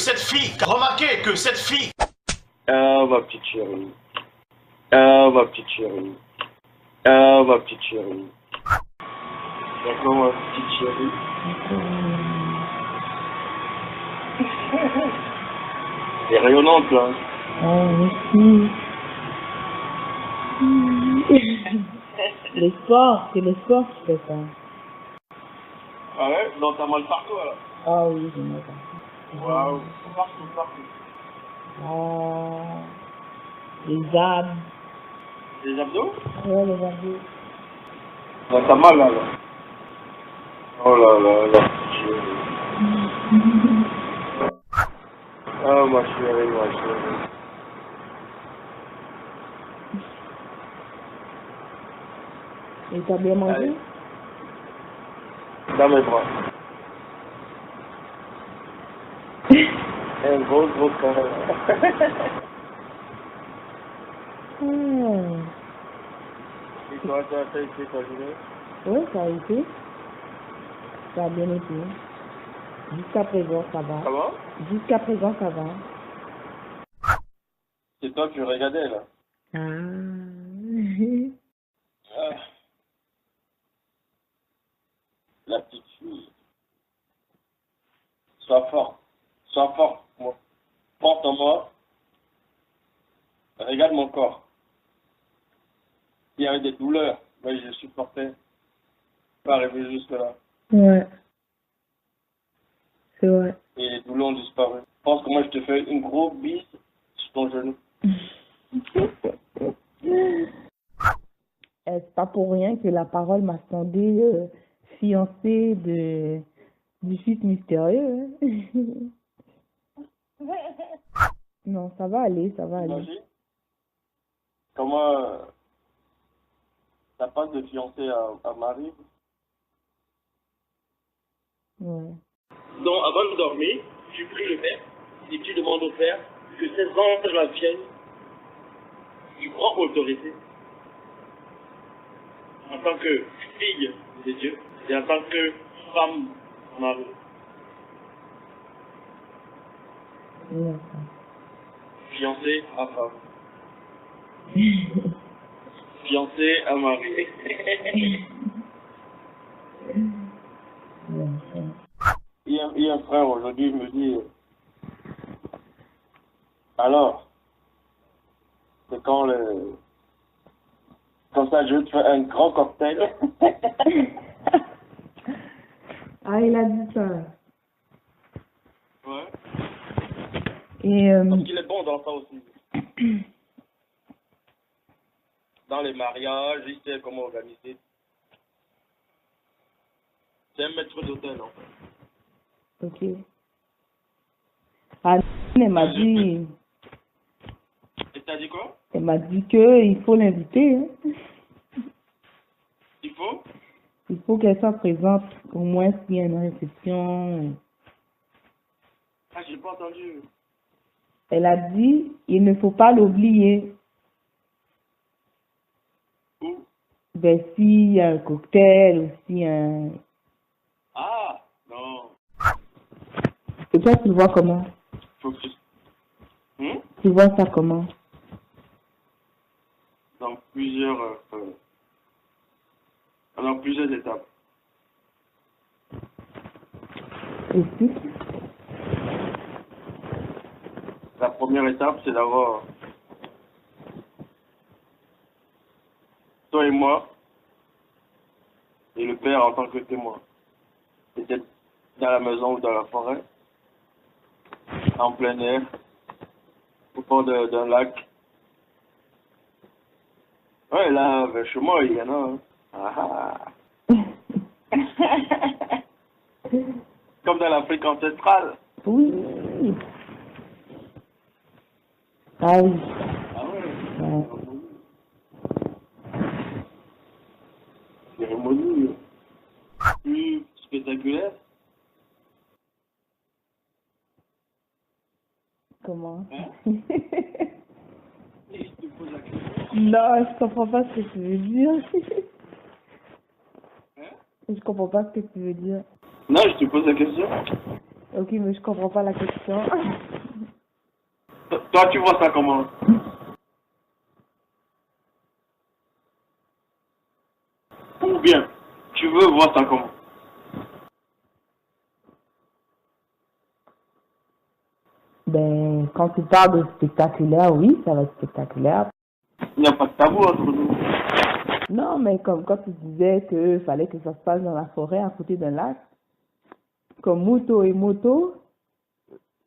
cette fille, remarquez que cette fille... Ah, ma petite chérie. Ah, ma petite chérie. Ah, ma petite chérie. D'accord, ma petite chérie. C'est rayonnante, là. Oh, merci. Le sport, c'est le sport qui fait ça. Ah ouais? Non, t'as mal partout, là. Ah oui, j'ai mal partout. Waouh. Partout, partout. Ah, les abs. Les abdos? Ouais, les abdos. Ouais, t'as mal, là. Oh là là, la petite chérie. Ah, ma chérie, ma chérie. Et t'as bien mangé? Allez. Dans mes bras. Un gros câlin. Et toi, t'as été ta journée? Oui, ça a été. Ça a bien été. Jusqu'à présent, ça va. Ça va? Jusqu'à présent, ça va. C'est toi qui regardais, là. Ah. Ah. La petite fille. Sois fort. Sois fort. Moi. Porte en moi. Regarde mon corps. Il y avait des douleurs. Mais je supportais. Pas arriver jusque-là. Ouais. C'est vrai. Et les douleurs ont disparu. Je pense que moi, je te fais une grosse bise sur ton genou. C'est pas pour rien que la parole m'a sondé fiancée du fils mystérieux. Hein. Non, ça va aller, ça va aller. Imagine comment t'as pas de fiancé à Marie. Ouais. Donc, avant de dormir, tu pries le Père et tu demandes au Père que ces anges-là viennent du grand autorité en tant que fille de Dieu et en tant que femme Marie. D'accord. Fiancée à femme. Fiancée à Marie. Il y a un frère aujourd'hui, il me dit, alors, c'est quand comme ça, je vais te faire un grand cocktail. Ah, il a dit ça. Ouais. Et Parce qu'il est bon dans ça aussi. Dans les mariages, il sait comment organiser. C'est un maître d'hôtel, en fait. ok. Ah, elle m'a dit, Et t'as dit quoi? elle m'a dit que il faut l'inviter. Hein. Il faut? Il faut qu'elle soit présente au moins s'il y a une réception. Ah, j'ai pas entendu. Elle a dit, il ne faut pas l'oublier. Où? Ben, s'il y a un cocktail ou s'il y a un... Ah, non. Et toi, tu le vois comment? Faut que tu... Tu vois ça comment? Dans plusieurs étapes. Explique. La première étape, c'est d'avoir toi et moi et le père en tant que témoin. Peut-être dans la maison ou dans la forêt, en plein air, au bord d'un lac. Ouais, là, vers chez moi, il y en a. Hein. Ah, ah. Comme dans l'Afrique ancestrale. Oui. Ah oui. Ah ouais. Ouais. Cérémonie plus spectaculaire. Comment? Hein? Et je te pose la question. Non, je comprends pas ce que tu veux dire. Hein? Je comprends pas ce que tu veux dire. Non, je te pose la question. Ok, mais je comprends pas la question. Toi, tu vois ça comment? Ou bien, tu veux voir ça comment? Ben, quand tu parles de spectaculaire, oui, ça va être spectaculaire. Il n'y a pas de tabou entre nous. Non, mais comme quand tu disais que fallait que ça se passe dans la forêt à côté d'un lac, comme moto et moto,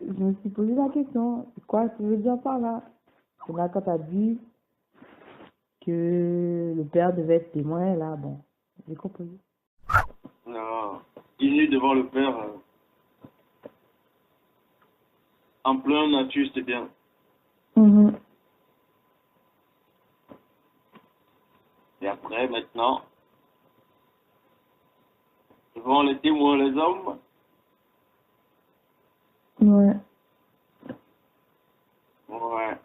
je me suis posé la question, quoi tu veux dire par là? C'est là quand tu as dit que le père devait être témoin, là, bon, j'ai compris. Non. Il est devant le père. En plein nature, c'est bien. Mhm. Et après, maintenant, devant les témoins, les hommes, Ouais. ouais.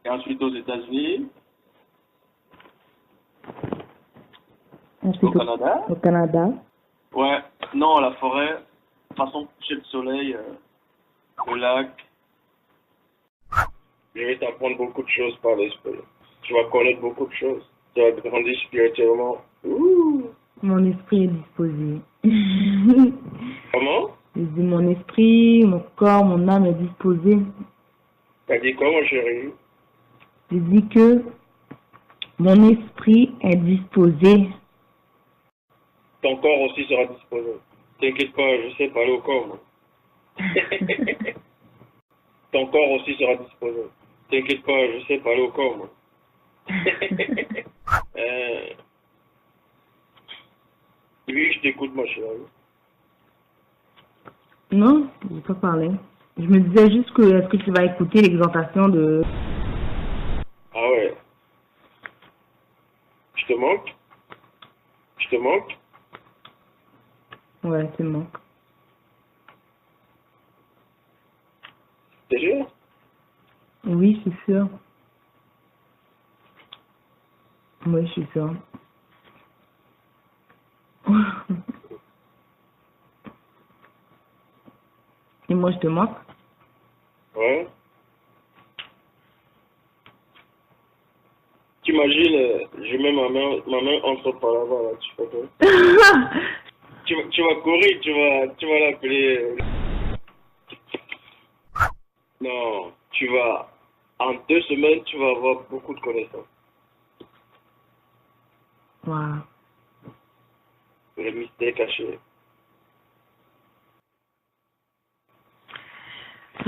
Et ensuite aux États-Unis, Ensuite, au Canada. au Canada. Ouais. Non, la forêt, façon coucher de soleil, le lac. Je vais t'apprendre beaucoup de choses par l'esprit. Tu vas connaître beaucoup de choses. Tu vas grandir spirituellement. Ouh. Mon esprit est disposé. Comment? Je dis mon esprit, mon corps, mon âme est disposé. T'as dit quoi, mon chéri? Je dis que mon esprit est disposé. Ton corps aussi sera disposé. T'inquiète pas, je sais parler au corps, moi. Ton corps aussi sera disposé. T'inquiète pas, je sais parler au corps, moi. Oui, je t'écoute, ma chérie. Non, je n'ai pas parlé. Je me disais juste que est-ce que tu vas écouter l'exhortation de... Ah ouais. Je te manque? Je te manque? Ouais, c'est bon. T'es sûr? Oui, je suis sûre. Oui, je suis sûre. Et moi, je te manque. Ouais. T'imagines, je mets ma main entre par là-bas, là, tu comprends? Tu vas courir, tu vas l'appeler. Non, en 2 semaines, tu vas avoir beaucoup de connaissances. Wow. Les mystères cachés.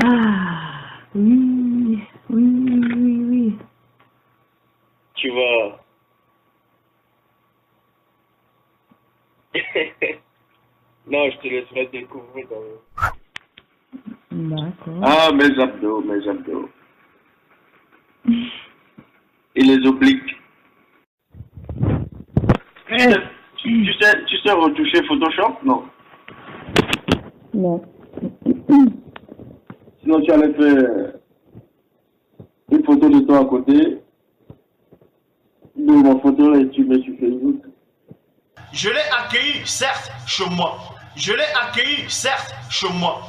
Ah, oui, oui, oui, oui. Tu vas. Non, je te laisserai découvrir quand même. D'accord. Ah, mes abdos, mes abdos. Et les obliques. Tu sais retoucher Photoshop? Non. Non. Sinon, tu allais faire une photo de toi à côté, de ma photo et tu mets sur Facebook. Je l'ai accueilli, certes, chez moi. Je l'ai accueilli, certes, chez moi.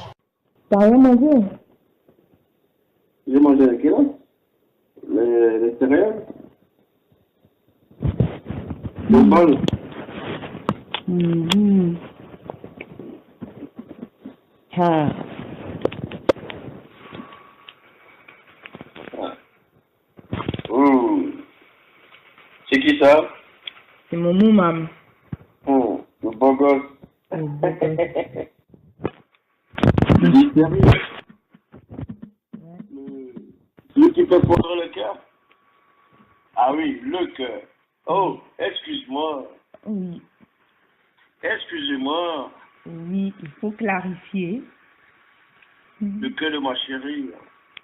T'as rien mangé? J'ai mangé avec elle, les céréales, le bol. Mhm. Ah. C'est qui ça? C'est mon moumam. Le beau gosse. Le beau gosse. Le mystérieux. Celui qui fait fondre le cœur. Ah oui, le cœur. Oh, excuse-moi. Oui, Excusez-moi. oui, il faut clarifier. Le cœur de ma chérie.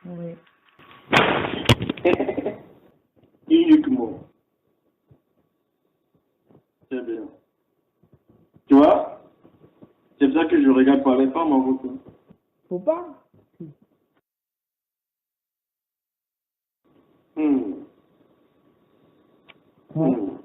Oui. Uniquement. C'est bien. Tu vois? C'est pour ça que je regarde par les femmes en beaucoup. Faut pas? Hmm. Hmm.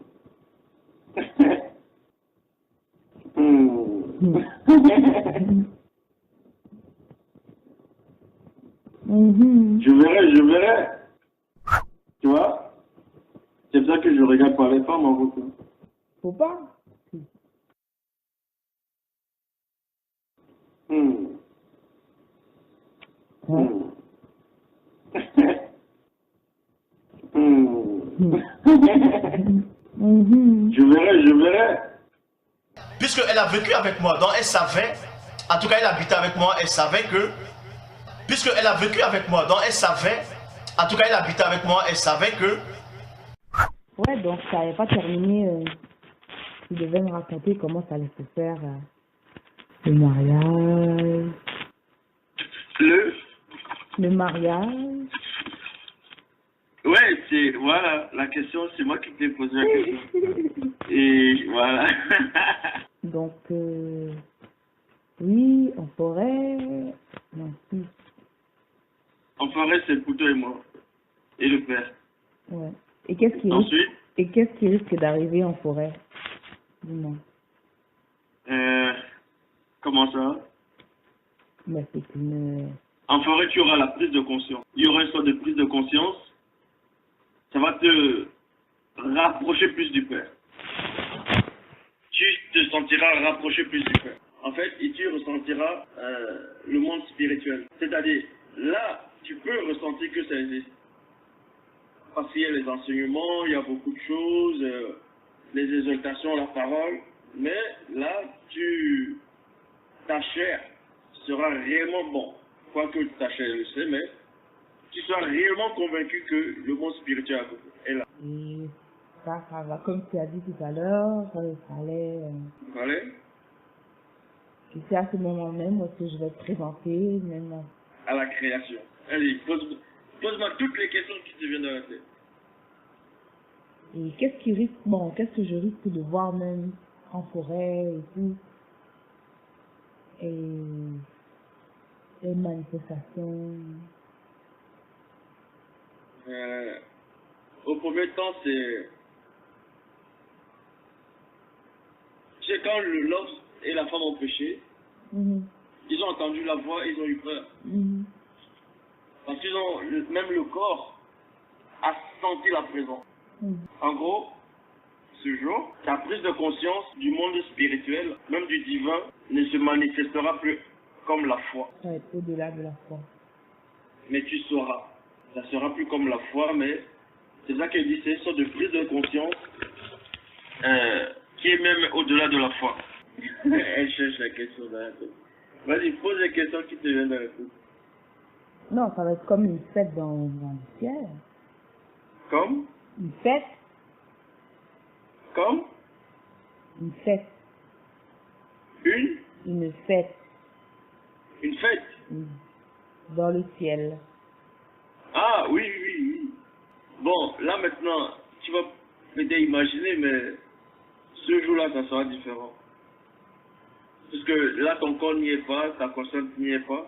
Mhm. Je verrai, je verrai. Tu vois? C'est pour ça que je regarde pas les femmes en retour. Faut pas. Hmm. Ouais. Hmm. Mhm. Je verrai, je verrai. Puisqu'elle a vécu avec moi, donc elle savait, en tout cas elle habitait avec moi, elle savait que, puisqu'elle a vécu avec moi, donc elle savait, en tout cas elle habitait avec moi, elle savait que, Ouais, donc ça n'avait pas terminé. Tu devais me raconter comment ça allait se faire. Le mariage. Le mariage. Ouais, c'est, voilà, la question, c'est moi qui t'ai posé la question. Et voilà. Donc, oui, on pourrait. Non, si. En forêt, c'est pour toi et moi. Et le père. Ouais. Et qu'est-ce qui risque, Ensuite, et qu'est-ce qui risque d'arriver en forêt? Dis-moi. comment ça? Mais c'est une. En forêt, tu auras la prise de conscience. Il y aura une sorte de prise de conscience. Ça va te rapprocher plus du Père. Tu te sentiras rapproché plus du Père. En fait, et tu ressentiras le monde spirituel. C'est-à-dire, là, tu peux ressentir que ça existe. Parce qu'il y a les enseignements, il y a beaucoup de choses, les exaltations, la parole. Mais là, ta chair sera réellement bon. Quoique ta chair le sait, mais tu seras réellement convaincu que le monde spirituel est là. Et ça va. Comme tu as dit tout à l'heure, il fallait. Voilà. Et c'est à ce moment même où je vais te présenter, même. À la création. Allez, pose-moi toutes les questions qui te viennent dans la tête. Et qu'est-ce que je risque de voir même en forêt et tout? Et les manifestations. Au premier temps, c'est quand l'homme et la femme ont péché, ils ont entendu la voix, ils ont eu peur. Parce qu'ils ont, même le corps a senti la présence. En gros, ce jour, ta prise de conscience du monde spirituel, même du divin, ne se manifestera plus comme la foi. Ça va être au-delà de la foi. Mais tu sauras. Ça sera plus comme la foi, mais c'est ça qu'elle dit, c'est une sorte de prise de conscience qui est même au-delà de la foi. Elle cherche la question dans la tête. Vas-y, pose les questions qui te viennent dans la tête. Non, ça va être comme une fête dans le ciel. Comme? Une fête. Comme? Une fête. Une fête. Une fête? Dans le ciel. Ah, oui. Bon, là maintenant, tu vas peut-être imaginer, mais ce jour-là, ça sera différent. Parce que là, ton corps n'y est pas, ta conscience n'y est pas.